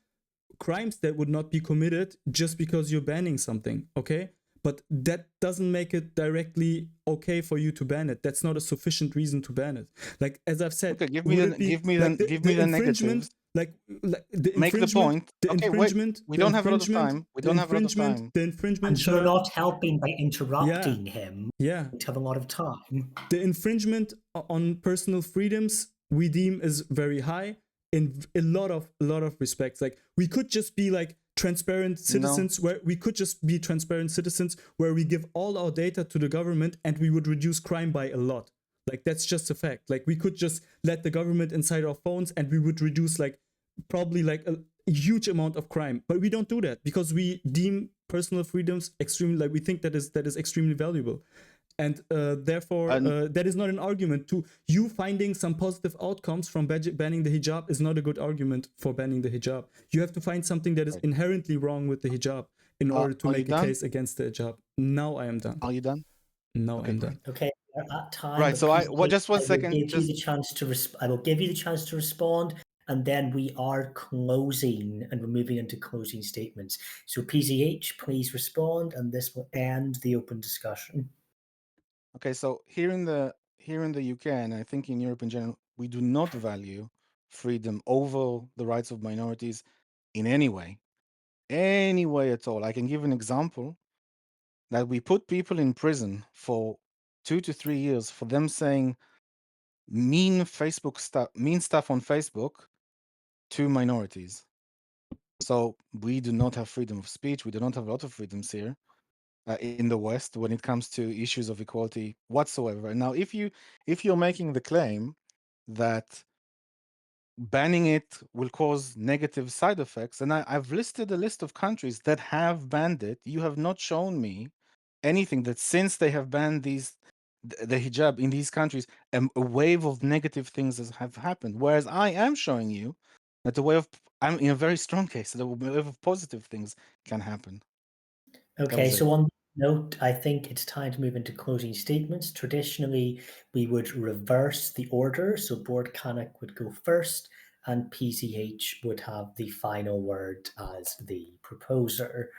crimes that would not be committed just because you're banning something, okay? But that doesn't make it directly okay for you to ban it. That's not a sufficient reason to ban it. Like as I've said, Okay, give would me it be like the infringement, negatives. like the Make the infringement, point. Okay, wait. We don't have a lot of time. We don't have a lot of time. the infringement. And Shut you're up. not helping by interrupting him. Yeah. To have a lot of time. The infringement on personal freedoms we deem is very high in a lot of respects. Like we could just be like transparent citizens, where we could just be transparent citizens where we give all our data to the government and we would reduce crime by a lot. Like that's just a fact. Like we could just let the government inside our phones and we would reduce like probably like a huge amount of crime. But we don't do that because we deem personal freedoms extremely, like we think that is extremely valuable. And therefore, that is not an argument to you finding some positive outcomes from banning the hijab is not a good argument for banning the hijab. You have to find something that is inherently wrong with the hijab in order to make a case against the hijab. Now I am done. Are you done? No, Okay, I'm great. done. Okay, at that time. Right. So just one second. I will give you the chance to respond, and then we are closing and we're moving into closing statements. So PZH, please respond, and this will end the open discussion. Okay, so here in the UK, and I think in Europe in general, we do not value freedom over the rights of minorities in any way at all. I can give an example that we put people in prison for 2 to 3 years for them saying mean stuff on Facebook to minorities. So we do not have freedom of speech. We do not have a lot of freedoms here in the West when it comes to issues of equality whatsoever. Now, if you're making the claim that banning it will cause negative side effects, and I've listed a list of countries that have banned it, you have not shown me anything that since they have banned these the hijab in these countries, a wave of negative things have happened. Whereas I am showing you that I'm in a very strong case, that a wave of positive things can happen. That Okay, was so it. on that note, I think it's time to move into closing statements. Traditionally, we would reverse the order, so Board Canuck would go first, and PCH would have the final word as the proposer.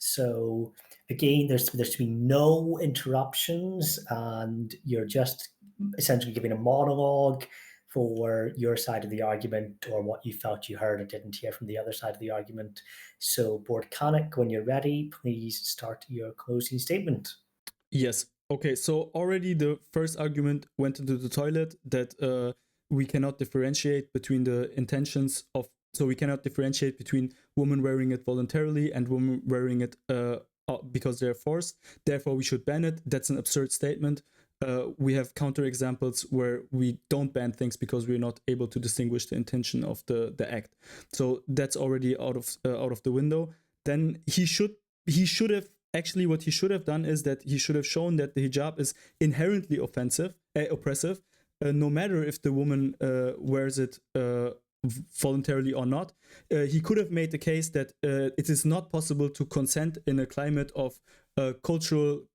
So again, there's been no interruptions, and you're just essentially giving a monologue for your side of the argument or what you felt you heard or didn't hear from the other side of the argument. So, Board Conic, when you're ready, please start your closing statement. Yes. Okay. So already the first argument went into the toilet that we cannot differentiate between the intentions of. So we cannot differentiate between women wearing it voluntarily and women wearing it because they're forced. Therefore, we should ban it. That's an absurd statement. We have counterexamples where we don't ban things because we're not able to distinguish the intention of the act. So that's already out of the window. Then he should have actually, what he should have done is that he should have shown that the hijab is inherently oppressive, no matter if the woman wears it voluntarily or not. He could have made the case that it is not possible to consent in a climate of cultural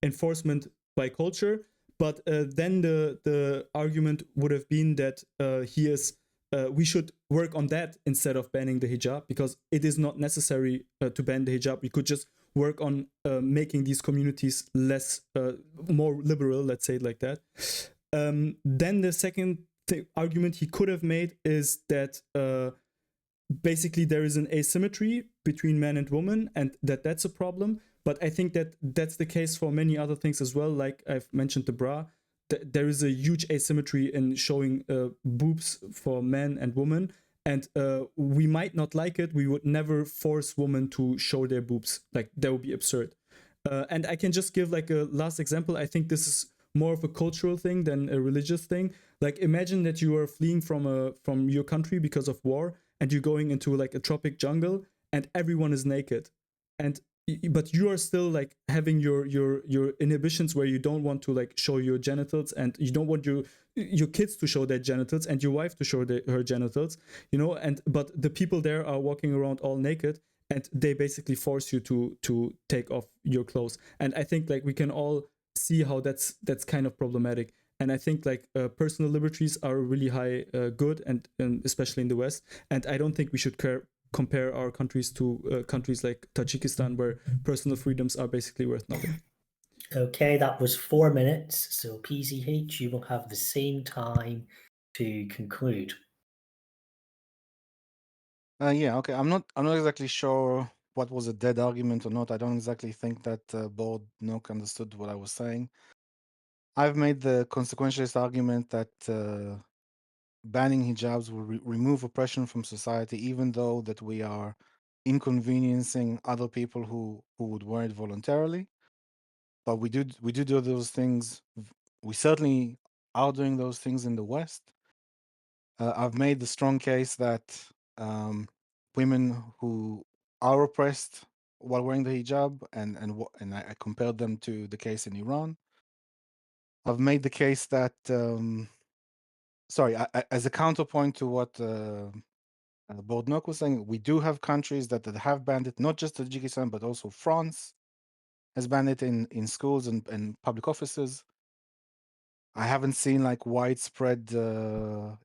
enforcement by culture. But then the argument would have been that we should work on that instead of banning the hijab, because it is not necessary to ban the hijab. We could just work on making these communities more liberal, let's say it like that. Then the second argument he could have made is that basically there is an asymmetry between man and woman, and that's a problem. But I think that that's the case for many other things as well. Like I've mentioned the bra, there is a huge asymmetry in showing boobs for men and women. And we might not like it. We would never force women to show their boobs. Like, that would be absurd. And I can just give like a last example. I think this is more of a cultural thing than a religious thing. Like, imagine that you are fleeing from your country because of war, and you're going into like a tropic jungle, and everyone is naked, and but you are still like having your inhibitions where you don't want to like show your genitals, and you don't want your kids to show their genitals and your wife to show her genitals, and but the people there are walking around all naked, and they basically force you to take off your clothes. And I think like we can all see how that's kind of problematic. And I think like personal liberties are really high good, and especially in the West. And I don't think we should compare our countries to countries like Tajikistan, where personal freedoms are basically worth nothing. Okay, that was 4 minutes. So, PCH, you will have the same time to conclude. Yeah, okay. I'm not exactly sure what was a dead argument or not. I don't exactly think that Board Nook understood what I was saying. I've made the consequentialist argument that banning hijabs will remove oppression from society, even though that we are inconveniencing other people who would wear it voluntarily. But we do those things. We certainly are doing those things in the West. I've made the strong case that women who are oppressed while wearing the hijab, and I compared them to the case in Iran. I've made the case that, as a counterpoint to what Bordnok was saying, we do have countries that have banned it, not just Tajikistan, but also France has banned it in schools and public offices. I haven't seen like widespread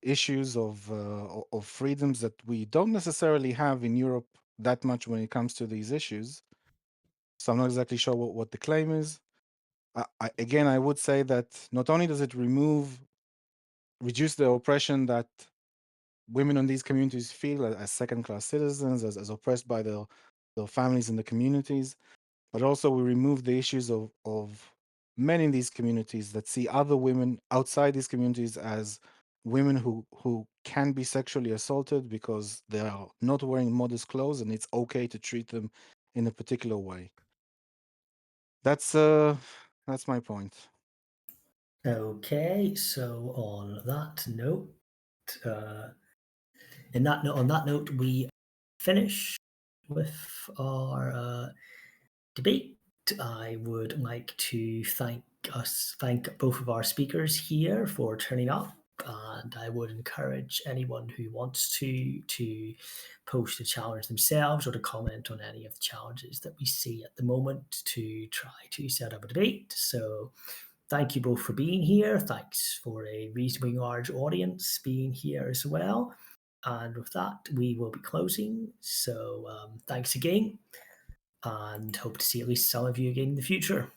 issues of freedoms that we don't necessarily have in Europe that much when it comes to these issues. So I'm not exactly sure what the claim is. Again, I would say that not only does it reduce the oppression that women in these communities feel as second-class citizens, as oppressed by their families in the communities, but also we remove the issues of men in these communities that see other women outside these communities as women who can be sexually assaulted because they are not wearing modest clothes, and it's okay to treat them in a particular way. That's my point. Okay, so on that note, on that note, we finish with our debate. I would like to thank both of our speakers here for turning up. And I would encourage anyone who wants to post a challenge themselves or to comment on any of the challenges that we see at the moment to try to set up a debate. So thank you both for being here. Thanks for a reasonably large audience being here as well. And with that, we will be closing. So thanks again, and hope to see at least some of you again in the future.